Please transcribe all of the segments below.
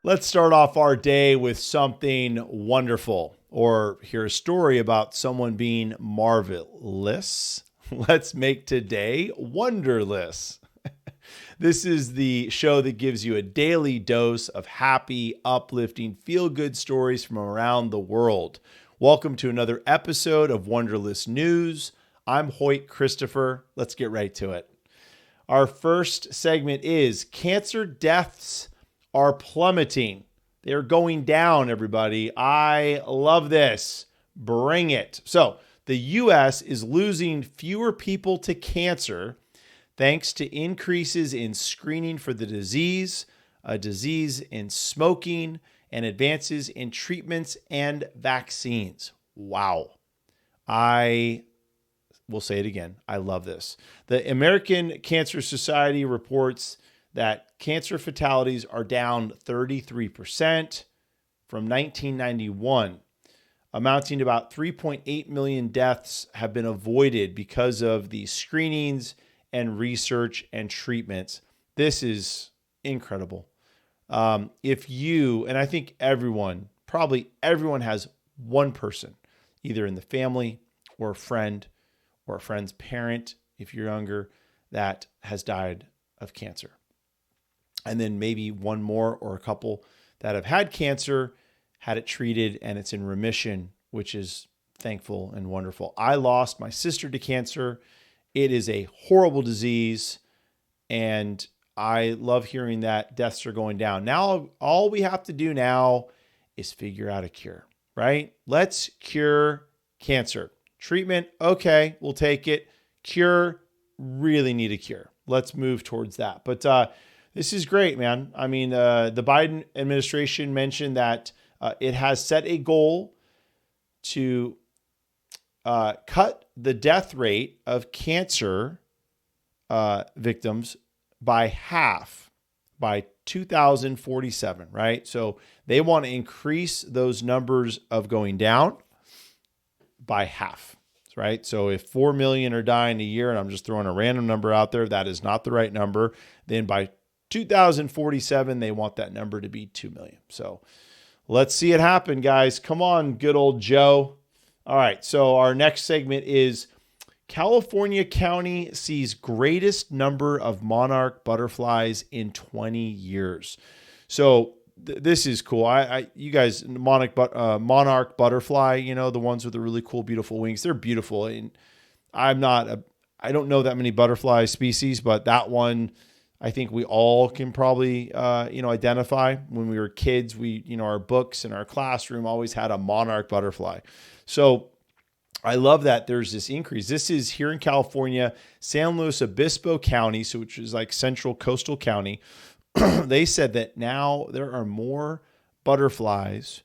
Let's start off our day with something wonderful, or hear a story about someone being marvelous. Let's make today Wonderless. This is the show that gives you a daily dose of happy, uplifting, feel-good stories from around the world. Welcome to another episode of Wonderless News. I'm Hoyt Christopher. Let's get right to it. Our first segment is cancer deaths are plummeting. They're going down, everybody. I love this. Bring it. So the U.S. is losing fewer people to cancer thanks to increases in screening for the disease, a disease in smoking, and advances in treatments and vaccines. Wow. I will say it again. I love this. The American Cancer Society reports that cancer fatalities are down 33% from 1991, amounting to about 3.8 million deaths have been avoided because of the screenings and research and treatments. This is incredible. If you, and I think probably everyone has one person, either in the family or a friend or a friend's parent, if you're younger, that has died of cancer. And then maybe one more or a couple that have had cancer, had it treated, and it's in remission, which is thankful and wonderful. I lost my sister to cancer. It is a horrible disease, and I love hearing that deaths are going down. Now, all we have to do now is figure out a cure, right? Let's cure cancer. Treatment, okay, we'll take it. Cure, really need a cure. Let's move towards that. But this is great, man. I mean, the Biden administration mentioned that it has set a goal to cut the death rate of cancer victims by half by 2047, right? So they want to increase those numbers of going down by half, right? So if 4 million are dying a year, and I'm just throwing a random number out there, that is not the right number, then by 2047, they want that number to be 2 million. So let's see it happen, guys. Come on, good old Joe. All right, so our next segment is California County sees greatest number of monarch butterflies in 20 years. So this is cool. You guys, monarch butterfly, you know, the ones with the really cool, beautiful wings. They're beautiful. And I don't know that many butterfly species, but that one, I think we all can probably, identify. When we were kids, our books in our classroom always had a monarch butterfly. So I love that there's this increase. This is here in California, San Luis Obispo County, which is like central coastal county. They said that now there are more butterflies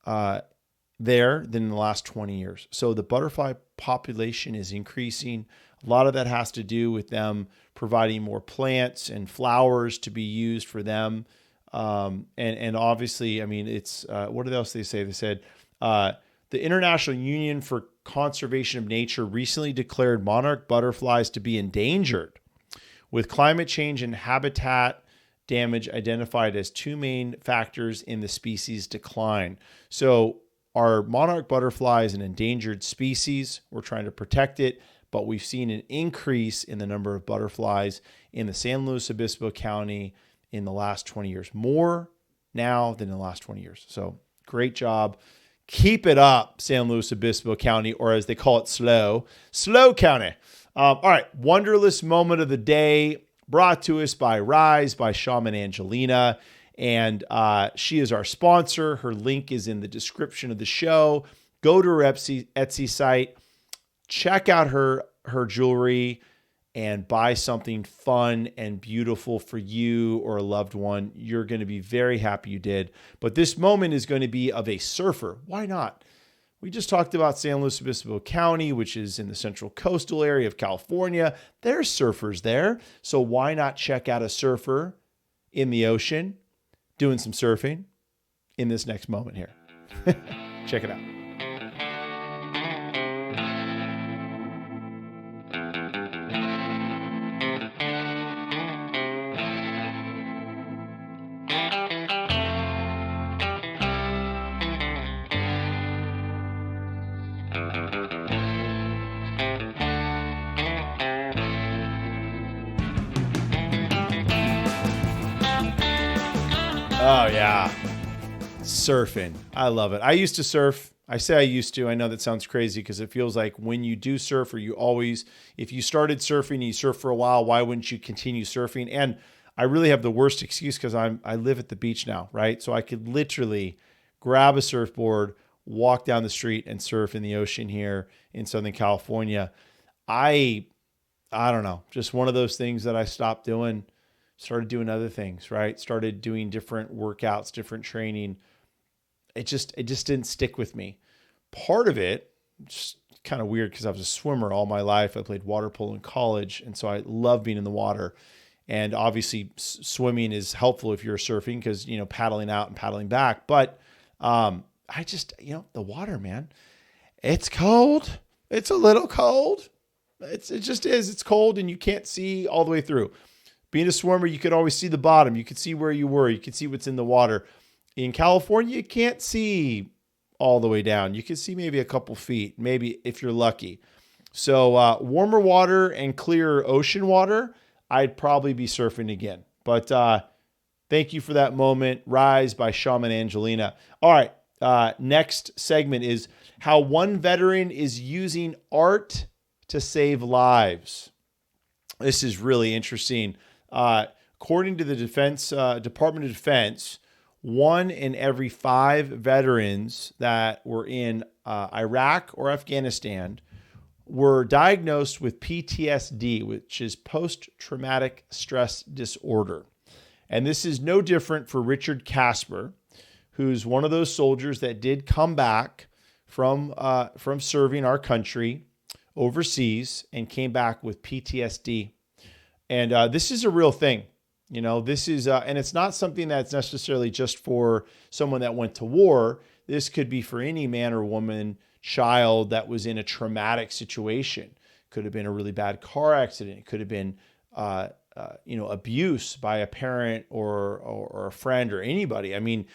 there than in the last 20 years. So the butterfly population is increasing. A lot of that has to do with them providing more plants and flowers to be used for them. And obviously, I mean, it's, what else they say? They said, the International Union for Conservation of Nature recently declared monarch butterflies to be endangered, with climate change and habitat damage identified as two main factors in the species decline. So our monarch butterfly is an endangered species. We're trying to protect it, but we've seen an increase in the number of butterflies in the San Luis Obispo County in the last 20 years. More now than in the last 20 years. So great job. Keep it up, San Luis Obispo County, or as they call it, Slow County. All right, Wonderless moment of the day brought to us by Rise by Shaman Angelina. And she is our sponsor. Her link is in the description of the show. Go to her Etsy site, check out her jewelry, and buy something fun and beautiful for you or a loved one. You're going to be very happy you did. But this moment is going to be of a surfer. Why not? We just talked about San Luis Obispo County, which is in the central coastal area of California. There's surfers there. So why not check out a surfer in the ocean doing some surfing in this next moment here? Check it out. Oh, yeah. Surfing. I love it. I used to surf. I say I used to. I know that sounds crazy because it feels like when you do surf, or you always, if you started surfing and you surf for a while, why wouldn't you continue surfing? And I really have the worst excuse because I live at the beach now, right? So I could literally grab a surfboard, walk down the street and surf in the ocean here in Southern California. I don't know, just one of those things that I stopped doing, started doing other things, right? Started doing different workouts, different training. It just didn't stick with me. Part of it, just kind of weird because I was a swimmer all my life. I played water polo in college, and so I love being in the water. And obviously, swimming is helpful if you're surfing because paddling out and paddling back. But I just the water, man, it's cold. It's a little cold. It just is. It's cold, and you can't see all the way through. Being a swimmer, you could always see the bottom. You could see where you were. You could see what's in the water. In California, you can't see all the way down. You can see maybe a couple feet, maybe if you're lucky. So warmer water and clear ocean water, I'd probably be surfing again. But thank you for that moment. Rise by Shaman Angelina. All right. Next segment is how one veteran is using art to save lives. This is really interesting. According to the Department of Defense, 1 in every 5 veterans that were in Iraq or Afghanistan were diagnosed with PTSD, which is post-traumatic stress disorder. And this is no different for Richard Casper, who's one of those soldiers that did come back from serving our country overseas and came back with PTSD. And this is a real thing. This is, and it's not something that's necessarily just for someone that went to war. This could be for any man or woman, child that was in a traumatic situation. Could have been a really bad car accident. It could have been, abuse by a parent or a friend or anybody. I mean,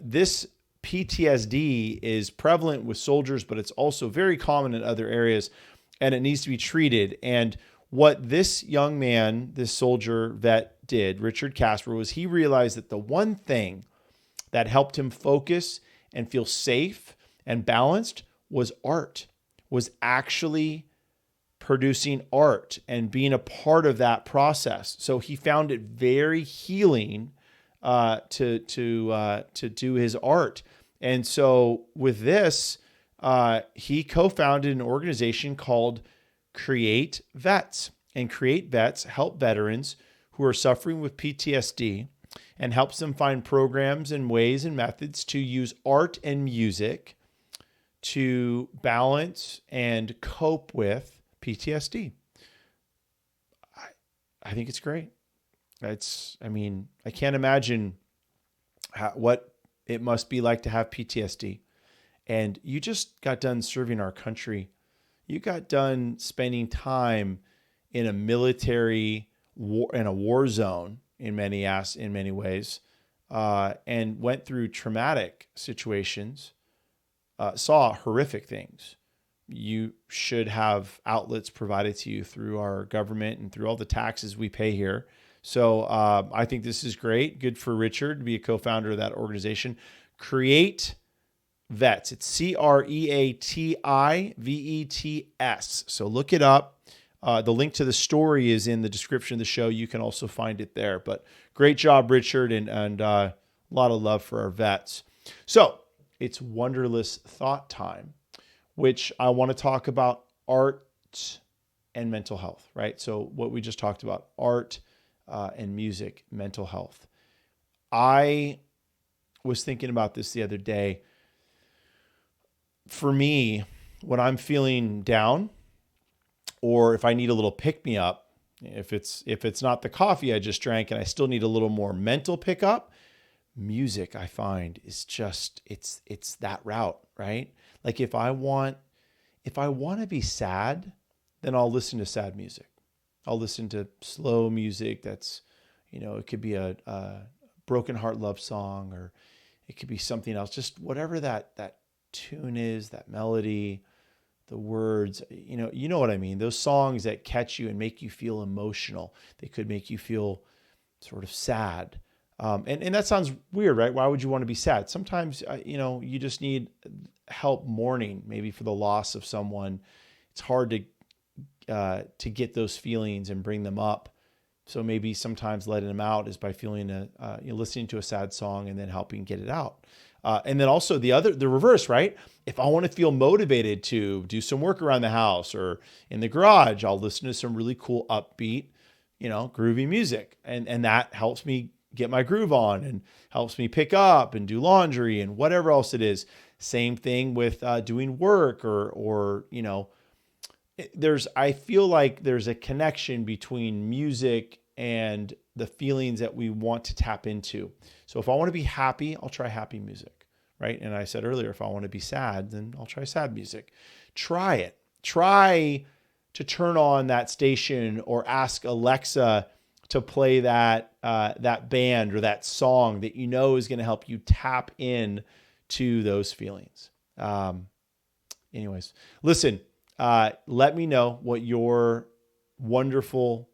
this PTSD is prevalent with soldiers, but it's also very common in other areas, and it needs to be treated. And what this young man, this soldier vet did, Richard Casper, was he realized that the one thing that helped him focus and feel safe and balanced was art, was actually producing art and being a part of that process. So he found it very healing to do his art. And so with this, he co-founded an organization called Create Vets. And Create Vets help veterans who are suffering with PTSD and helps them find programs and ways and methods to use art and music to balance and cope with PTSD. I think it's great. I can't imagine what it must be like to have PTSD. And you just got done serving our country. You got done spending time in a military war, in a war zone in many ways, and went through traumatic situations, saw horrific things. You should have outlets provided to you through our government and through all the taxes we pay here. So I think this is great. Good for Richard to be a co-founder of that organization. Create Vets. It's CREATIVETS. So look it up. The link to the story is in the description of the show. You can also find it there. But great job, Richard, and a lot of love for our vets. So it's Wonderlous Thought Time, which I want to talk about art and mental health, right? So what we just talked about, art and music, mental health. I was thinking about this the other day. For me, when I'm feeling down, or if I need a little pick-me-up, if it's not the coffee I just drank and I still need a little more mental pickup, music I find is just it's that route, right? Like if I want to be sad, then I'll listen to sad music. I'll listen to slow music that's, it could be a broken heart love song, or it could be something else, just whatever that tune is, that melody, the words, you know what I mean? Those songs that catch you and make you feel emotional. They could make you feel sort of sad. And that sounds weird, right? Why would you want to be sad? Sometimes, you just need help mourning, maybe for the loss of someone. It's hard to get those feelings and bring them up. So maybe sometimes letting them out is by listening to a sad song and then helping get it out. And then also the reverse, right? If I want to feel motivated to do some work around the house or in the garage, I'll listen to some really cool, upbeat, groovy music. And that helps me get my groove on and helps me pick up and do laundry and whatever else it is. Same thing with doing work or I feel like there's a connection between music and the feelings that we want to tap into. So if I want to be happy, I'll try happy music, right? And I said earlier, if I want to be sad, then I'll try sad music. Try it. Try to turn on that station or ask Alexa to play that band or that song that is going to help you tap in to those feelings. Anyways, listen. Let me know what your wonderful,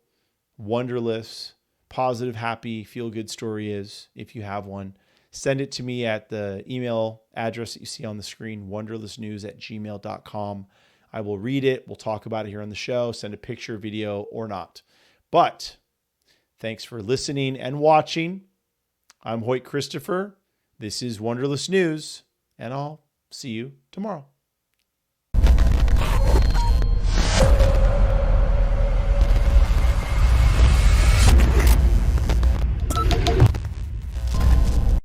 wonderless, positive, happy, feel-good story is, if you have one. Send it to me at the email address that you see on the screen, wonderlessnews@gmail.com. I will read it. We'll talk about it here on the show, send a picture, video, or not. But thanks for listening and watching. I'm Hoyt Christopher. This is Wonderless News, and I'll see you tomorrow.